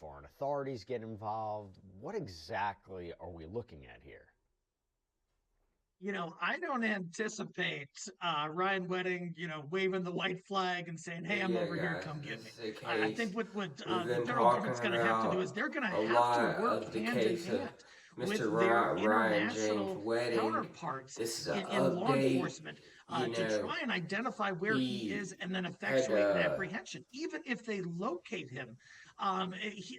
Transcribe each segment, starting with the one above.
foreign authorities get involved? What exactly are we looking at here? I don't anticipate Ryan Wedding, waving the white flag and saying, "Hey, I'm Yeah, over here, guys, come get this me." is a I case think what we've the been federal talking government's going to have to do is about they're going to a have to lot work of the hand in case of hand Mr. with their Ryan James international Wedding. counterparts This is an in law update. enforcement You to know, try and identify where he he is and then had effectuate an apprehension. Even if they locate him,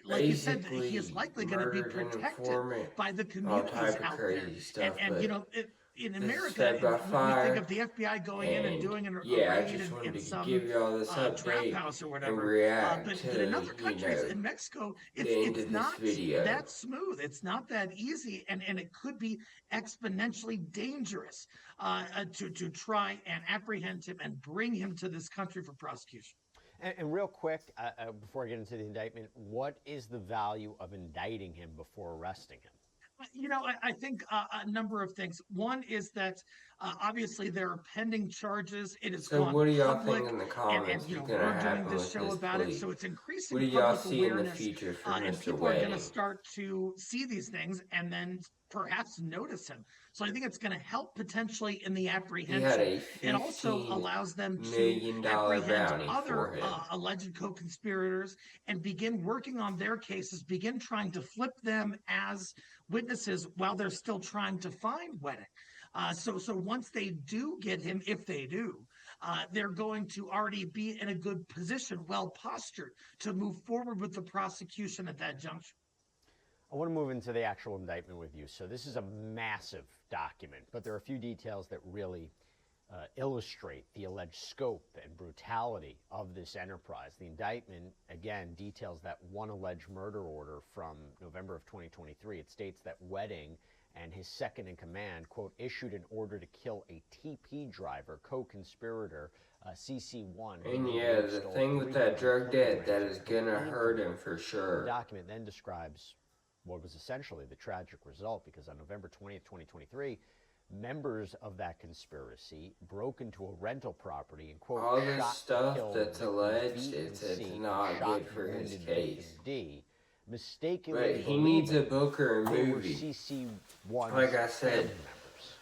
like you said, he is basically likely going to be murdered an protected informant, by the all communities type of out there. crazy stuff, And but in this is America, Fed by we think Fire. of the FBI going in and And doing a yeah, I raid just in wanted to some give y'all this trap update house or and whatever. react But in to, other countries, in Mexico, the end it's of this not video. that smooth. It's not that easy, and it could be exponentially dangerous to try and apprehend him and bring him to this country for prosecution. And real quick, before I get into the indictment, what is the value of indicting him before arresting him? I think a number of things. One is that obviously there are pending charges. It has So gone what do y'all think public, in the and comments is going to we're doing happen this with show this about it, plea? so it's What increasing do y'all public see in the awareness, future for and Mr. people are going to Wedding? start to see these things and then perhaps notice him. So I think it's going to help potentially in the He had apprehension. a It also $15 allows them to million apprehend bounty for other him. alleged co-conspirators and begin working on their cases, begin trying to flip them as witnesses while they're still trying to find Wedding. So once they do get him, if they do, they're going to already be in a good position, well postured to move forward with the prosecution at that juncture. I want to move into the actual indictment with you. So this is a massive document, but there are a few details that really illustrate the alleged scope and brutality of this enterprise. The indictment, again, details that one alleged murder order from November of 2023. It states that Wedding and his second in command, quote, issued an order to kill a TP driver, co-conspirator, CC1. And yeah, the thing with that drug debt, that is gonna hurt him for The sure. document then describes what was essentially the tragic result, because on November 20th, 2023, members of that conspiracy broke into a rental property and, quote, All this shot stuff killed that's alleged, it's not good for his case. D, mistakenly But he needs a believing book or a they were movie. CC1's Like I said, family members.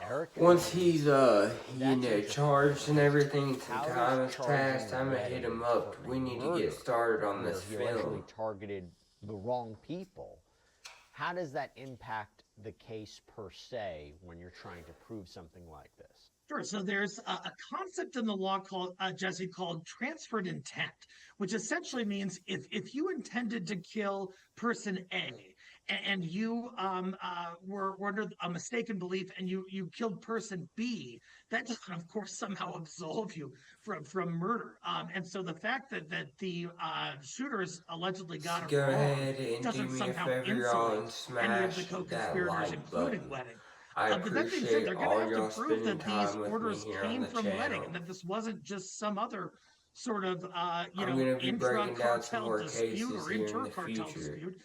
Eric, once he's that's charged and everything, some how time does has passed, charging I'm gonna hit Wedding him up. for We a need to murder get started on where this he allegedly film. targeted the wrong people, how does that impact the case per se when you're trying to prove something like this? Sure. So there's a concept in the law called Jesse called transferred intent, which essentially means if you intended to kill person A and you were under a mistaken belief and you killed person B, that doesn't, of course, somehow absolve you from murder. And so the fact that the shooters allegedly got Just it go wrong ahead and do doesn't me a somehow favor, y'all, and insulate any of the smash that co-conspirators, like including button. Wedding. I But that being said, appreciate they're going to all have to y'all prove spending that these time with me orders here on came the from Wedding and channel. that this wasn't just some other sort of, I'm gonna be breaking down some intra-cartel more dispute cases or here in the inter-cartel future. dispute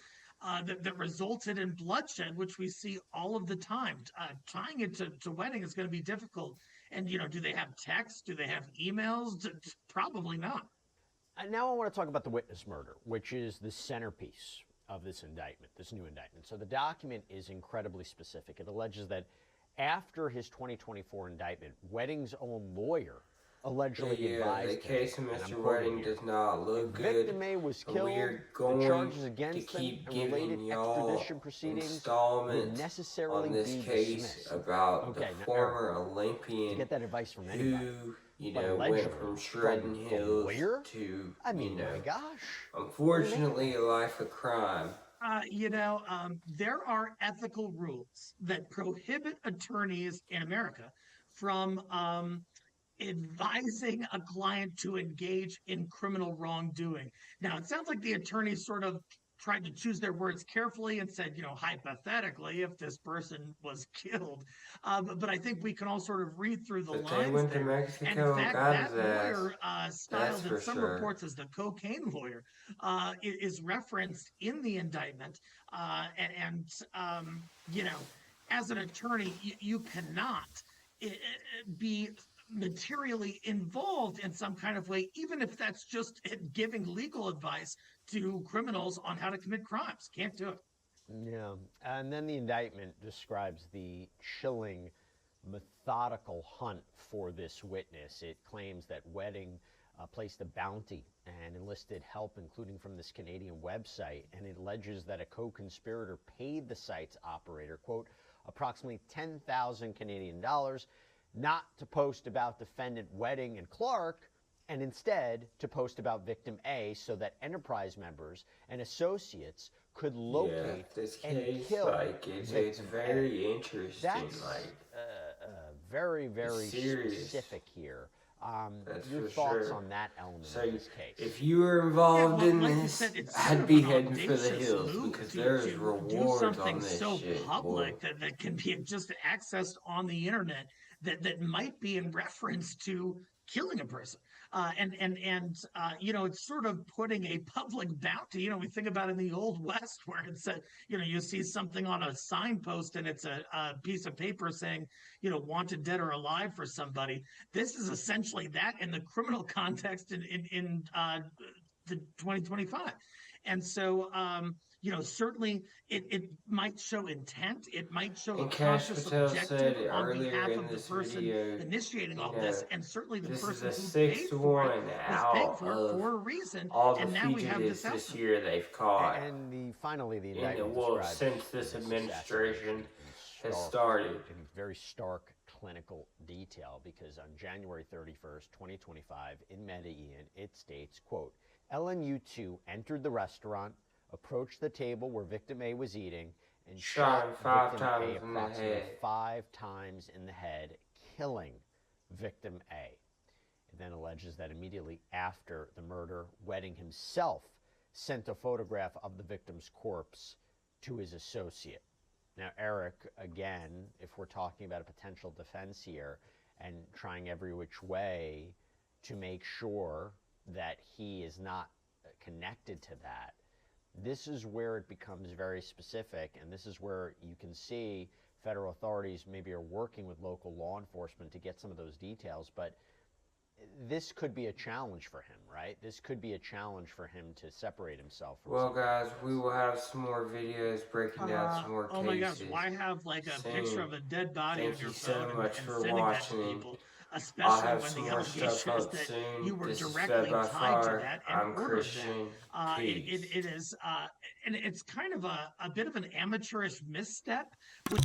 that resulted in bloodshed, which we see all of the time. Tying it to Wedding is going to be difficult. And, do they have text? Do they have emails? Probably not. And now I want to talk about the witness murder, which is the centerpiece of this indictment, this new indictment. So the document is incredibly specific. It alleges that after his 2024 indictment, Wedding's own lawyer allegedly Yeah, the advised him, case of and I'm Mr. quoting Wedding here, does not look good, victim A was but killed, we're the going charges to against them keep and related giving y'all extradition proceedings would installments necessarily on this be case dismissed. about the Okay, now, Eric, former to Olympian get that advice from anybody, who, but went allegedly from shredding from the hills lawyer? to, I mean, my gosh. unfortunately, a life of crime. There are ethical rules that prohibit attorneys in America from advising a client to engage in criminal wrongdoing. Now, it sounds like the attorney sort of tried to choose their words carefully and said, hypothetically, if this person was killed. But I think we can all sort of read through the But they lines went to there. And in Mexico and fact, got that his ass. lawyer, That's styled in for some sure. reports as the cocaine lawyer, is referenced in the indictment. And as an attorney, you cannot be materially involved in some kind of way, even if that's just giving legal advice to criminals on how to commit crimes. Can't do it. Yeah, and then the indictment describes the chilling, methodical hunt for this witness. It claims that Wedding placed a bounty and enlisted help, including from this Canadian website, and it alleges that a co-conspirator paid the site's operator, quote, approximately 10,000 Canadian dollars, not to post about defendant Wedding and Clark, and instead to post about victim A so that Enterprise members and associates could locate this and case, kill like, it's victim very A. interesting. That's like, very, very serious. specific here. That's Your for thoughts sure. on that element So of this case? if you were involved in like you this, said, it's sort I'd of be an heading for the audacious hills move because to there's do rewards something on this so shit. public boy. that can be just accessed on the internet that might be in reference to killing a person. It's sort of putting a public bounty. We think about in the Old West where it's you see something on a signpost and it's a piece of paper saying, wanted dead or alive for somebody. This is essentially that in the criminal context in the 2025. And so, certainly it might show intent. It might show a And Cash conscious Patel objective said on earlier behalf in of the this person video, initiating you all know, this. And certainly the this is person the who sixth paid for it one was paying out for it of for a reason. all the And now we have this fugitives this outcome. year they've caught. And finally, the And indictment well, describes since this administration has stark- started. in very stark clinical detail, because on January 31st, 2025, in Medellin, it states, quote, LNU2 entered the restaurant, approached the table where victim A was eating, and Shot him 5 victim times A in the approximately head. 5 times in the head, killing victim A. It then alleges that immediately after the murder, Wedding himself sent a photograph of the victim's corpse to his associate. Now, Eric, again, if we're talking about a potential defense here and trying every which way to make sure that he is not connected to that, this is where it becomes very specific, and this is where you can see federal authorities maybe are working with local law enforcement to get some of those details, but this could be a challenge for him, right? This could be a challenge for him to separate himself from Well, something guys, like we this. will have some more videos breaking down some more cases. Oh my gosh, why have like a soon. picture of a dead body Thank on your you so phone much and for sending that to watching. people, I'll especially have when some the more stuff allegation is up that soon. you were This is directly Fed by tied to Fire. that and I'm ordered Christian. that. Peace. It is, and it's kind of a bit of an amateurish misstep, which